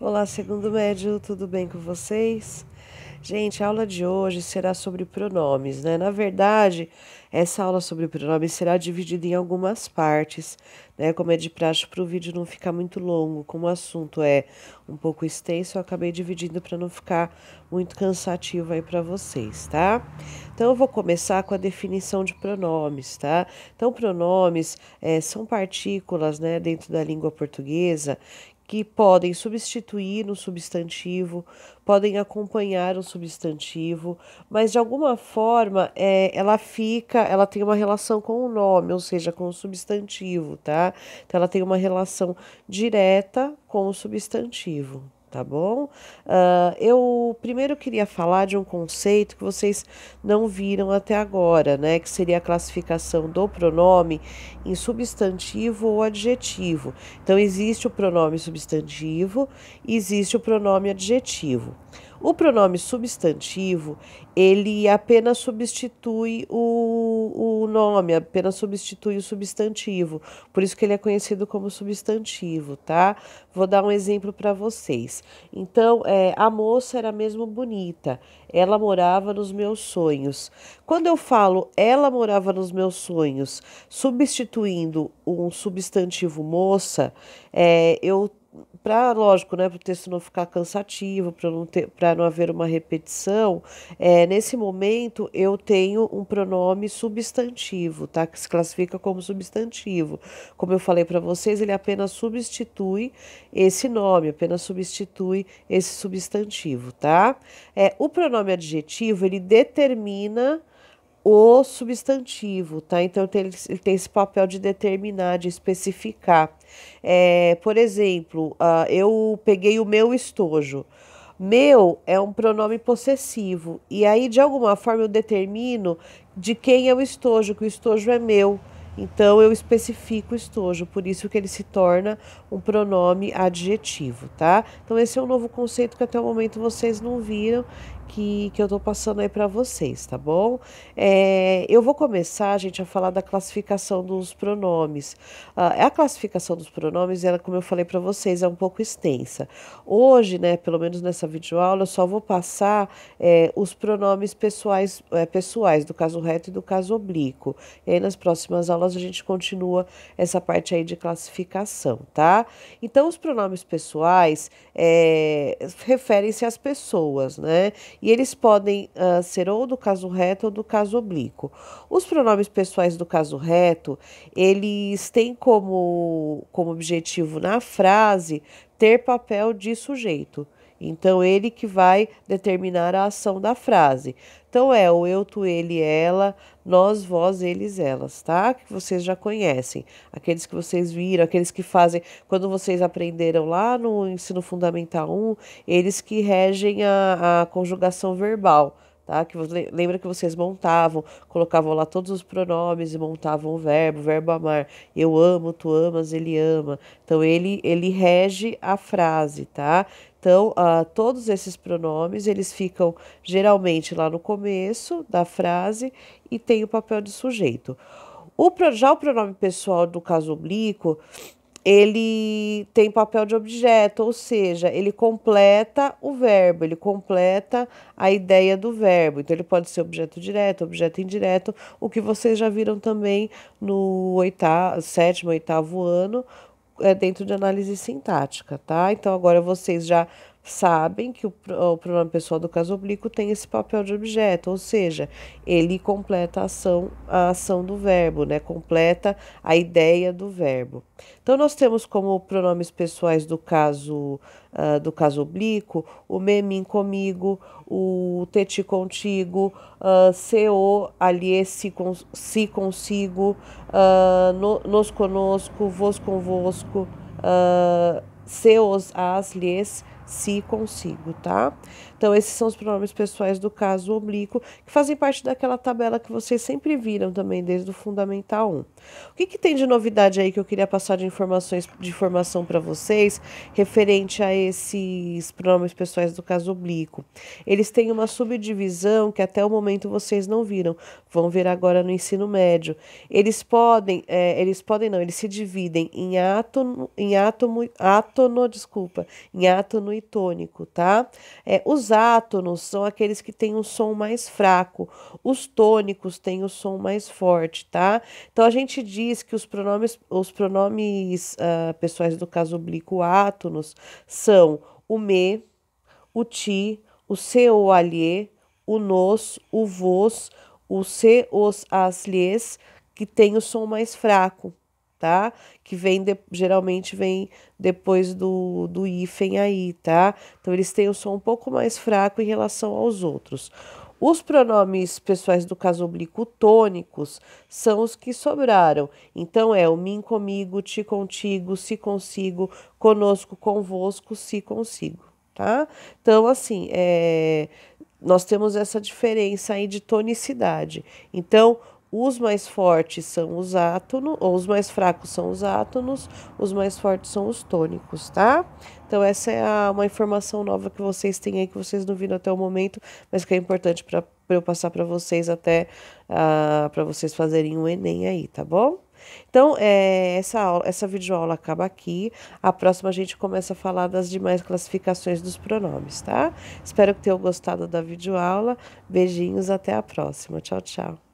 Olá, segundo médio, tudo bem com vocês? Gente, a aula de hoje será sobre pronomes, né? Na verdade, essa aula sobre pronomes será dividida em algumas partes, né? Como é de praxe para o vídeo não ficar muito longo, como o assunto é um pouco extenso, eu acabei dividindo para não ficar muito cansativo aí para vocês, tá? Então, eu vou começar com a definição de pronomes, tá? Então, pronomes são partículas, né, dentro da língua portuguesa que podem substituir no substantivo, podem acompanhar o substantivo, mas de alguma forma ela tem uma relação com o nome, ou seja, com o substantivo, tá? Então ela tem uma relação direta com o substantivo. Tá bom? Eu primeiro queria falar de um conceito que vocês não viram até agora, né? Que seria a classificação do pronome em substantivo ou adjetivo. Então, existe o pronome substantivo e existe o pronome adjetivo. O pronome substantivo, ele apenas substitui o nome, apenas substitui o substantivo. Por isso que ele é conhecido como substantivo, tá? Vou dar um exemplo para vocês. Então, a moça era mesmo bonita. Ela morava nos meus sonhos. Quando eu falo ela morava nos meus sonhos, substituindo um substantivo moça, eu lógico, né, para o texto não ficar cansativo, para não haver uma repetição, nesse momento eu tenho um pronome substantivo, tá? Que se classifica como substantivo. Como eu falei para vocês, ele apenas substitui esse nome, apenas substitui esse substantivo, tá? O pronome adjetivo, ele determina o substantivo, tá? Então ele tem esse papel de determinar, de especificar. Por exemplo, eu peguei o meu estojo. Meu é um pronome possessivo, e aí de alguma forma eu determino de quem é o estojo, que o estojo é meu. Então eu especifico o estojo, por isso que ele se torna um pronome adjetivo, tá? Então esse é um novo conceito que até o momento vocês não viram, que eu tô passando aí para vocês, tá bom? Eu vou começar, gente, a falar da classificação dos pronomes. A classificação dos pronomes, ela, como eu falei para vocês, é um pouco extensa. Hoje, né, pelo menos nessa videoaula, eu só vou passar os pronomes pessoais, do caso reto e do caso oblíquo. E aí nas próximas aulas a gente continua essa parte aí de classificação, tá? Então, os pronomes pessoais referem-se às pessoas, né? E eles podem ser ou do caso reto ou do caso oblíquo. Os pronomes pessoais do caso reto, eles têm como objetivo na frase ter papel de sujeito. Então, ele que vai determinar a ação da frase. Então, é o eu, tu, ele, ela, nós, vós, eles, elas, tá? Que vocês já conhecem. Aqueles que vocês viram, aqueles que fazem, quando vocês aprenderam lá no ensino fundamental 1, eles que regem a conjugação verbal. Tá? Lembra que vocês montavam, colocavam lá todos os pronomes e montavam o verbo amar. Eu amo, tu amas, ele ama. Então, ele rege a frase, tá? Então, todos esses pronomes, eles ficam geralmente lá no começo da frase e tem o papel de sujeito. Já o pronome pessoal do caso oblíquo, ele tem papel de objeto, ou seja, ele completa o verbo, ele completa a ideia do verbo. Então, ele pode ser objeto direto, objeto indireto, o que vocês já viram também no sétimo, oitavo ano, dentro de análise sintática, tá? Então, agora vocês já sabem que o pronome pessoal do caso oblíquo tem esse papel de objeto, ou seja, ele completa a ação do verbo, né? Completa a ideia do verbo. Então, nós temos como pronomes pessoais do caso oblíquo o me, mim, comigo, o te, ti, contigo, se, o, alhe, si, consigo, nos, conosco, vos, convosco, se, os, as, lhes, se, consigo, tá? Então, esses são os pronomes pessoais do caso oblíquo, que fazem parte daquela tabela que vocês sempre viram também, desde o Fundamental 1. O que tem de novidade aí que eu queria passar de informação para vocês, referente a esses pronomes pessoais do caso oblíquo? Eles têm uma subdivisão que até o momento vocês não viram, vão ver agora no ensino médio. Eles se dividem em átono e tônico, tá? Os átonos são aqueles que têm um som mais fraco, os tônicos têm o som mais forte, tá? Então a gente diz que os pronomes pessoais do caso oblíquo átonos são o me, o ti, o se, o alhe, o nos, o vos, o se, os, as, lhes, que tem o som mais fraco, tá? Que geralmente vem depois do hífen aí, tá? Então, eles têm o som um pouco mais fraco em relação aos outros. Os pronomes pessoais do caso oblíquo tônicos são os que sobraram. Então, é o mim, comigo, ti, contigo, se consigo, conosco, convosco, se consigo, tá? Então, assim, nós temos essa diferença aí de tonicidade. Então, os mais fortes são os átonos, ou os mais fracos são os átonos, os mais fortes são os tônicos, tá? Então, essa é uma informação nova que vocês têm aí, que vocês não viram até o momento, mas que é importante para eu passar para vocês até, para vocês fazerem o Enem aí, tá bom? Então, essa videoaula acaba aqui. A próxima a gente começa a falar das demais classificações dos pronomes, tá? Espero que tenham gostado da videoaula. Beijinhos, até a próxima. Tchau, tchau.